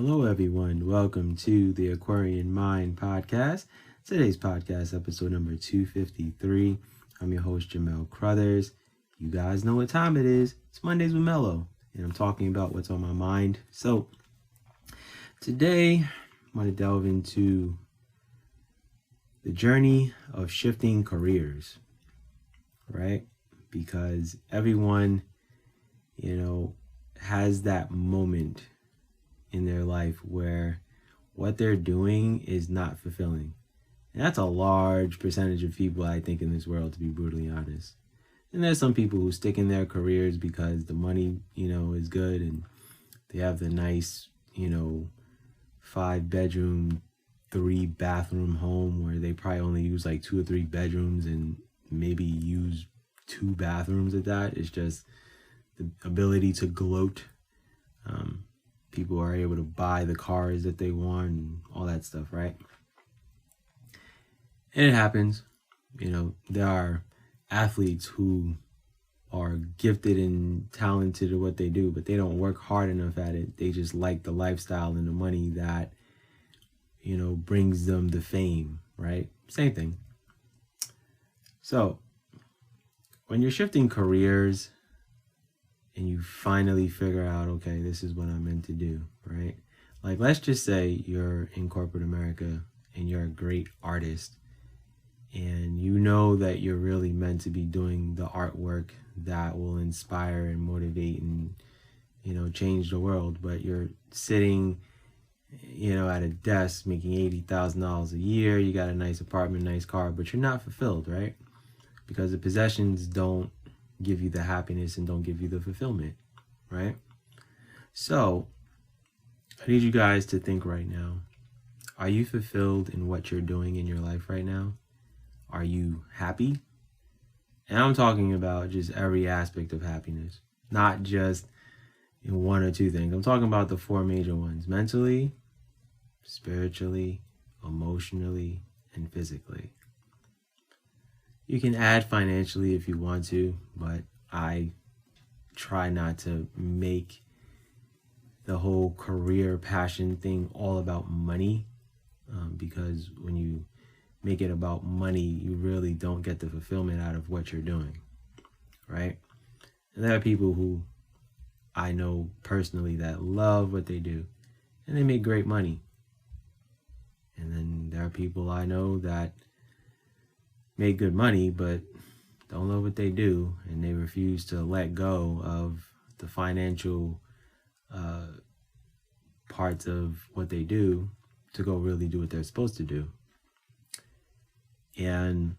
Hello, everyone. Welcome to the Aquarian Mind Podcast. Today's podcast, episode number 253. I'm your host, Jamel Crothers. You guys know what time it is. It's Mondays with Mello, and I'm talking about what's on my mind. So, today, I want to delve into the journey of shifting careers, right? Because everyone, has that moment in their life where what they're doing is not fulfilling. And that's a large percentage of people, I think, in this world, to be brutally honest. And there's some people who stick in their careers because the money, is good and they have the nice, 5-bedroom, 3-bathroom home where they probably only use like 2 or 3 bedrooms and maybe use 2 bathrooms at that. It's just the ability to gloat. People are able to buy the cars that they want and all that stuff, right? And it happens. There are athletes who are gifted and talented at what they do, but they don't work hard enough at it. They just like the lifestyle and the money that, brings them the fame, right? Same thing. So when you're shifting careers, and you finally figure out, okay, this is what I'm meant to do, right? Like, let's just say you're in corporate America and you're a great artist and you know that you're really meant to be doing the artwork that will inspire and motivate and, change the world, but you're sitting, at a desk making $80,000 a year, you got a nice apartment, nice car, but you're not fulfilled, right? Because the possessions don't give you the happiness and don't give you the fulfillment, right? So I need you guys to think right now. Are you fulfilled in what you're doing in your life right now? Are you happy? And I'm talking about just every aspect of happiness, not just in 1 or 2 things. I'm talking about the 4 major ones: mentally, spiritually, emotionally, and physically. You can add financially if you want to, but I try not to make the whole career passion thing all about money, because when you make it about money, you really don't get the fulfillment out of what you're doing, right? And there are people who I know personally that love what they do, and they make great money. And then there are people I know that make good money, but don't love what they do, and they refuse to let go of the financial parts of what they do to go really do what they're supposed to do. And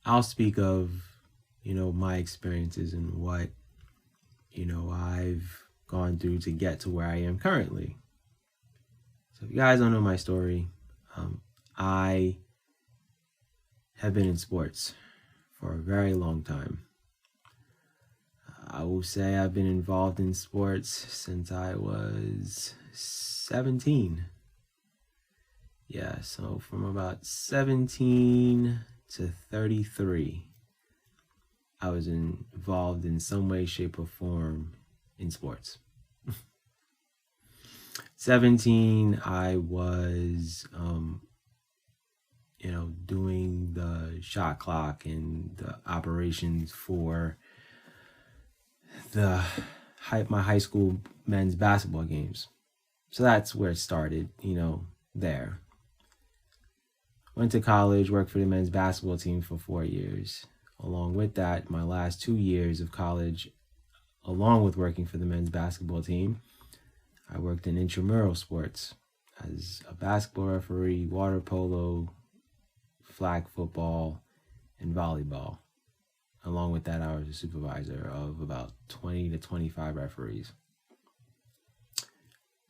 I'll speak of, my experiences and what, I've gone through to get to where I am currently. So if you guys don't know my story, I have been in sports for a very long time. I will say I've been involved in sports since I was 17. Yeah, so from about 17 to 33, I was involved in some way, shape, or form in sports. 17, I was doing the shot clock and the operations for my high school men's basketball games. So that's where it started, there. Went to college, worked for the men's basketball team for 4 years. Along with that, my last 2 years of college, along with working for the men's basketball team, I worked in intramural sports as a basketball referee, water polo, flag football, and volleyball. Along with that, I was a supervisor of about 20 to 25 referees.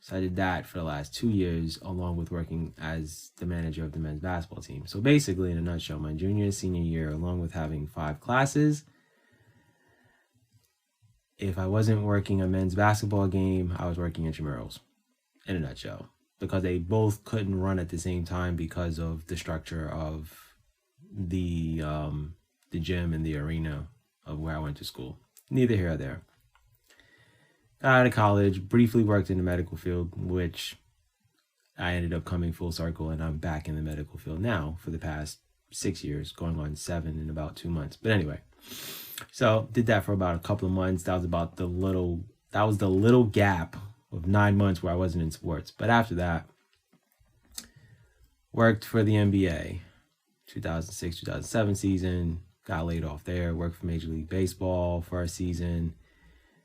So I did that for the last 2 years, along with working as the manager of the men's basketball team. So basically, in a nutshell, my junior and senior year, along with having 5 classes, if I wasn't working a men's basketball game, I was working intramurals, in a nutshell, because they both couldn't run at the same time because of the structure of the gym and the arena of where I went to school. Neither here or there. Got out of college, briefly worked in the medical field, which I ended up coming full circle, and I'm back in the medical field now for the past 6 years, going on 7 in about 2 months. But anyway, so did that for about a couple of months. That was the little gap of 9 months where I wasn't in sports. But after that, worked for the NBA, 2006, 2007 season, got laid off there, worked for Major League Baseball for a season,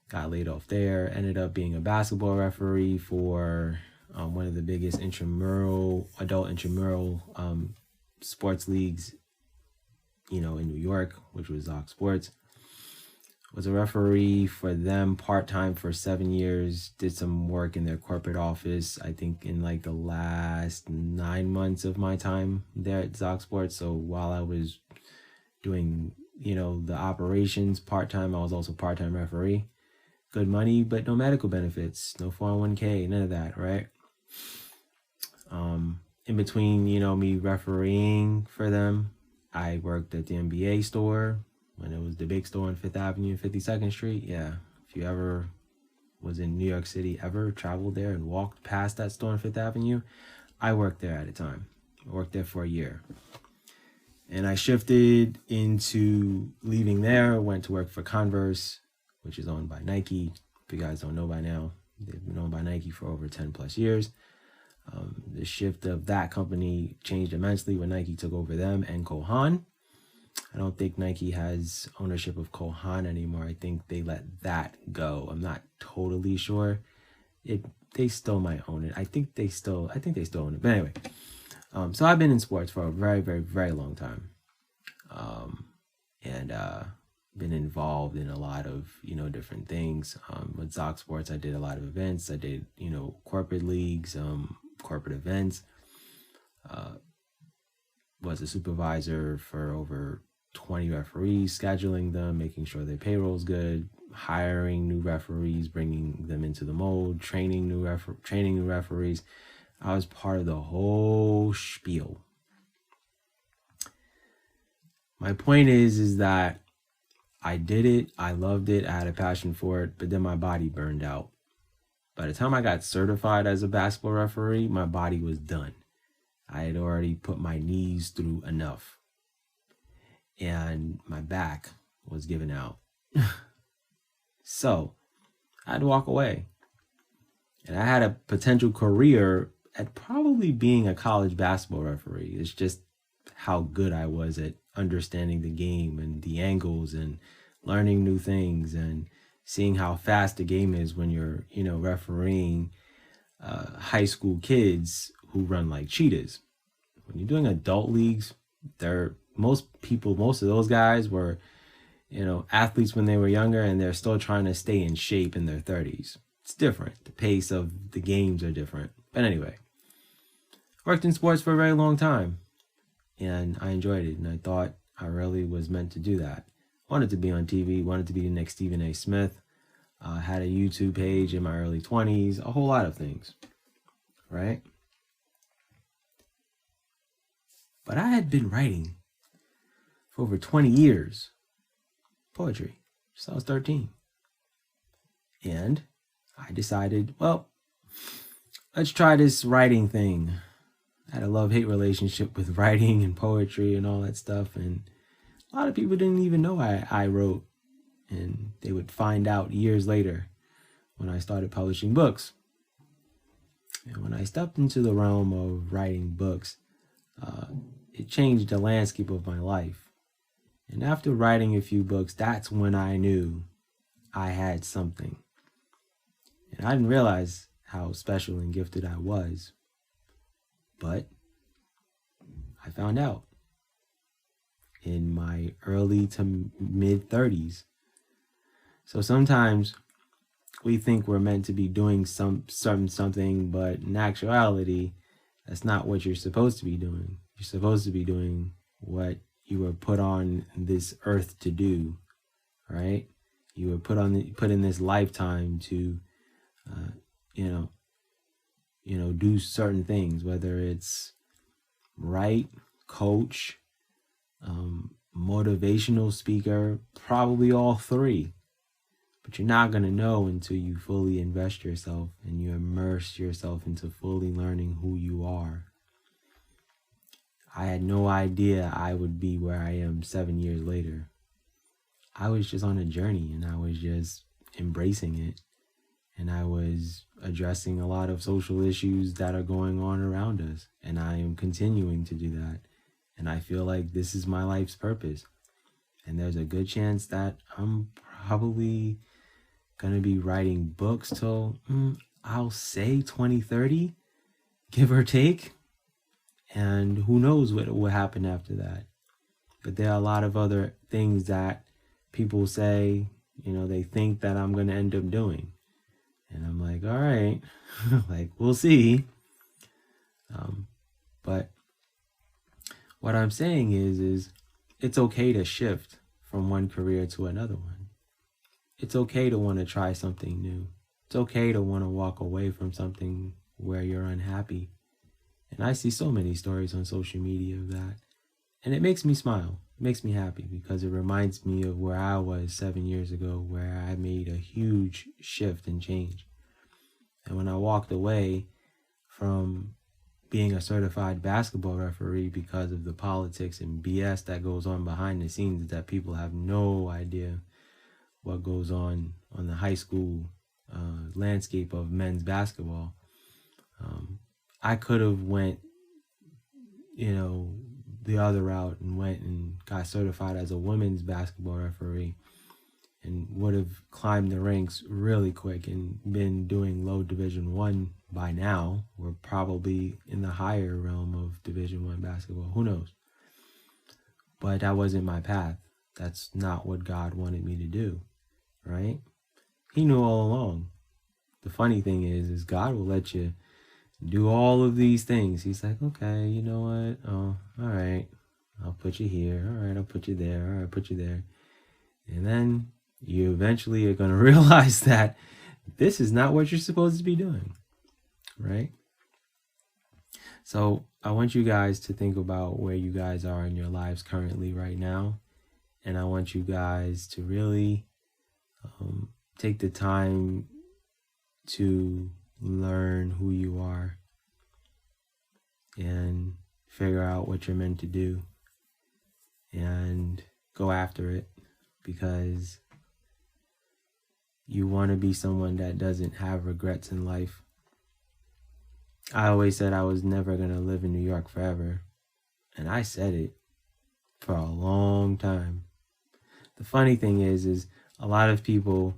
got laid off there, ended up being a basketball referee for one of the biggest adult intramural sports leagues, in New York, which was Zoc Sports. Was a referee for them part-time for 7 years, did some work in their corporate office, I think in like the last 9 months of my time there at Zoc Sports. So while I was doing, the operations part-time, I was also part-time referee. Good money, but no medical benefits, no 401k, none of that, right? In between, me refereeing for them, I worked at the NBA store when it was the big store on 5th Avenue and 52nd Street. Yeah, if you ever was in New York City, ever traveled there and walked past that store on 5th Avenue, I worked there at a time. I worked there for a year. And I shifted into leaving there, went to work for Converse, which is owned by Nike. If you guys don't know by now, they've been owned by Nike for over 10 plus years. The shift of that company changed immensely when Nike took over them and Kohan. I don't think Nike has ownership of Kohan anymore. I think they let that go. I'm not totally sure. They still might own it. I think they still own it. But anyway, so I've been in sports for a very, very, very long time. And been involved in a lot of, different things. With Zoc Sports, I did a lot of events. I did, corporate leagues, corporate events. Was a supervisor for over 20 referees, scheduling them, making sure their payroll's good, hiring new referees, bringing them into the mold, training new referees. I was part of the whole spiel. My point is that I did it, I loved it, I had a passion for it, but then my body burned out. By the time I got certified as a basketball referee, my body was done. I had already put my knees through enough. And my back was giving out. So I had to walk away. And I had a potential career at probably being a college basketball referee. It's just how good I was at understanding the game and the angles and learning new things and seeing how fast the game is when you're, refereeing high school kids who run like cheetahs. When you're doing adult leagues, most of those guys were, athletes when they were younger, and they're still trying to stay in shape in their 30s. It's different. The pace of the games are different. But anyway, worked in sports for a very long time, and I enjoyed it, and I thought I really was meant to do that. Wanted to be on TV, wanted to be the next Stephen A. Smith, had a YouTube page in my early 20s, a whole lot of things, right? But I had been writing for over 20 years, poetry, since I was 13. And I decided, well, let's try this writing thing. I had a love-hate relationship with writing and poetry and all that stuff. And a lot of people didn't even know I wrote. And they would find out years later when I started publishing books. And when I stepped into the realm of writing books, it changed the landscape of my life. And after writing a few books, that's when I knew I had something. And I didn't realize how special and gifted I was. But I found out in my early to mid 30s. So sometimes we think we're meant to be doing something, but in actuality, that's not what you're supposed to be doing. You're supposed to be doing what you were put on this earth to do, right? You were put in this lifetime to, do certain things, whether it's write, coach, motivational speaker, probably all three, But you're not going to know until you fully invest yourself and you immerse yourself into fully learning who you are. I had no idea I would be where I am 7 years later. I was just on a journey and I was just embracing it. And I was addressing a lot of social issues that are going on around us. And I am continuing to do that. And I feel like this is my life's purpose. And there's a good chance that I'm probably going to be writing books till, I'll say 2030, give or take. And who knows what will happen after that. But there are a lot of other things that people say, they think that I'm going to end up doing. And I'm like, all right, like, we'll see. But what I'm saying is it's okay to shift from one career to another one. It's okay to want to try something new. It's okay to want to walk away from something where you're unhappy. And I see so many stories on social media of that. And it makes me smile. It makes me happy because it reminds me of where I was 7 years ago, where I made a huge shift and change. And when I walked away from being a certified basketball referee because of the politics and BS that goes on behind the scenes, that people have no idea what goes on the high school landscape of men's basketball. I could have went, the other route and went and got certified as a women's basketball referee and would have climbed the ranks really quick and been doing low Division I by now. We're probably in the higher realm of Division I basketball. Who knows? But that wasn't my path. That's not what God wanted me to do, right? He knew all along. The funny thing is God will let you do all of these things. He's like, okay, you know what? Oh, all right. I'll put you here. All right, I'll put you there. All right, put you there. And then you eventually are going to realize that this is not what you're supposed to be doing, right? So I want you guys to think about where you guys are in your lives currently right now. And I want you guys to really take the time to learn who you are and figure out what you're meant to do and go after it, because you want to be someone that doesn't have regrets in life. I always said I was never going to live in New York forever, and I said it for a long time. The funny thing is a lot of people,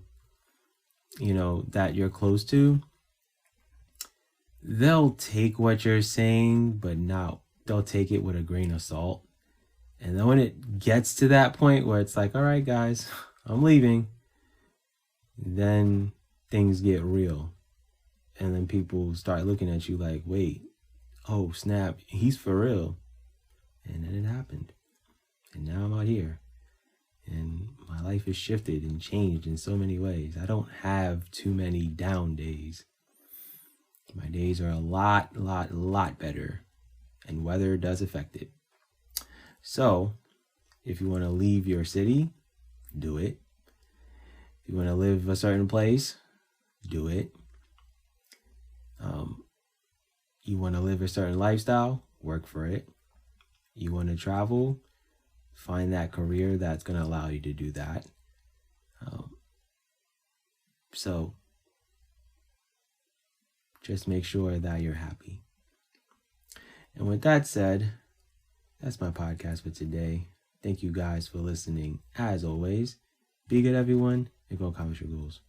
that you're close to, they'll take what you're saying, but they'll take it with a grain of salt. And then when it gets to that point where it's like, all right, guys, I'm leaving, then things get real. And then people start looking at you like, wait, oh, snap, he's for real. And then it happened. And now I'm out here. And my life has shifted and changed in so many ways. I don't have too many down days. My days are a lot better, and weather does affect it. So, if you want to leave your city, do it. If you want to live a certain place, do it. You want to live a certain lifestyle, work for it. You want to travel, find that career that's going to allow you to do that. So, just make sure that you're happy. And with that said, that's my podcast for today. Thank you guys for listening. As always, be good, everyone, and go accomplish your goals.